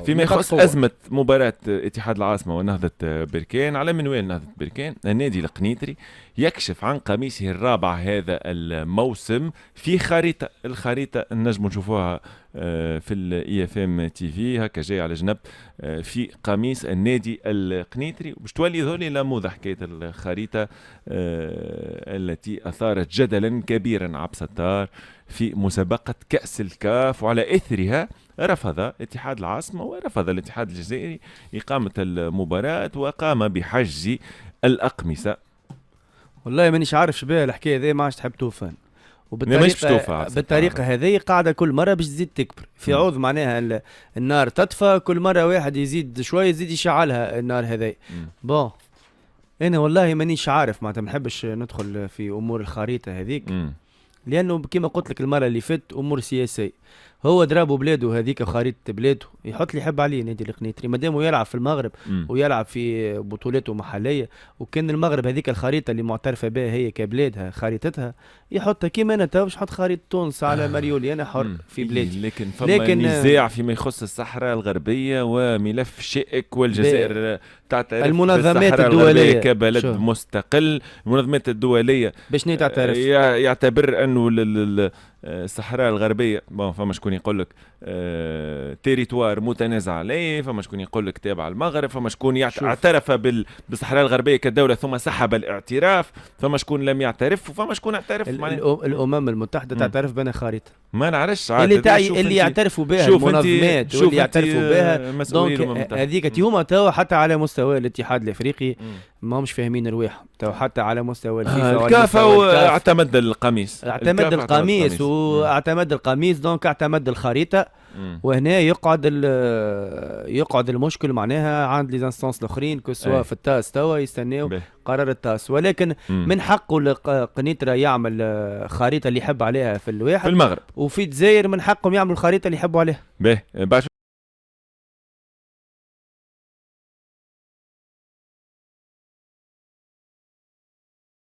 فيما يخص أزمة مباراة اتحاد العاصمة ونهضة بركان، على منوال نهضة بركان النادي القنيطري يكشف عن قميصه الرابع هذا الموسم في الخريطة نجموا نشوفوها في الاي اف ام تي في هكا جاي على جنب في قميص النادي القنيطري، باش تولي ذولي لموضة حكاية الخريطة التي أثارت جدلا كبيرا عبس الدار في مسابقة كأس الكاف، وعلى إثرها رفض اتحاد العاصمة ورفض الاتحاد الجزائري إقامة المباراة وقام بحجز الأقمصة. والله مانيش عارف شبيه الحكاية ذي، ما عادش تحب توفان، بالطريقة هذه قاعدة كل مرة باش تزيد تكبر في عوض، معناها النار تطفى كل مرة واحد يزيد شوية يزيد يشعلها النار هذه. بون أنا والله مانيش عارف، معناتها ما نحبش ندخل في أمور الخريطة هذيك لأنه كما قلت لك المرة اللي فات أمور سياسية. هو ضربوا بلاده هذيك خريطة بلاده، يحط اللي يحب عليه نادي القنيطري مادام يلعب في المغرب ويلعب في بطولاته محلية، وكان المغرب هذيك الخريطة اللي معترفة بها هي كبلادها خريطتها يحطها كيما أنا تو باش نحط خريطة تونس على مريولي أنا حر في بلادي. لكن نزاع فيما يخص الصحراء الغربية وملف شائك، والجزائر تعترف المنظمات الدولية كبلد مستقل. المنظمات الدولية باش تعترف يعتبر أنه الصحراء الغربية فما شكون يقول لك تيريتوار متنازع عليه، فما شكون يقول لك تابع المغرب، فما شكون اعترف بالصحراء الغربية كدولة ثم سحب الاعتراف، فما شكون لم يعترف، وفما شكون اعترف. الأمم المتحدة تعترف بنا خريطة ما نعرفش اللي يعترفوا بها المنظمات واللي يعترفوا بها. دونك هذيك هما توا حتى على مستوى الاتحاد الافريقي ما همش فاهمين رواحهم، توا حتى على مستوى الفيفا الكافا اعتمد القميص واعتمد القميص دونك اعتمد الخريطة. وهنا يقعد المشكل معناها عند لي انستانس الاخرين كسوا في التاس توا يستناو قرار التاس، ولكن من حقه قنيطرة يعمل خريطة اللي يحب عليها في الواحد في المغرب، وفي الجزائر من حقهم يعملوا الخريطة اللي يحبوا عليها.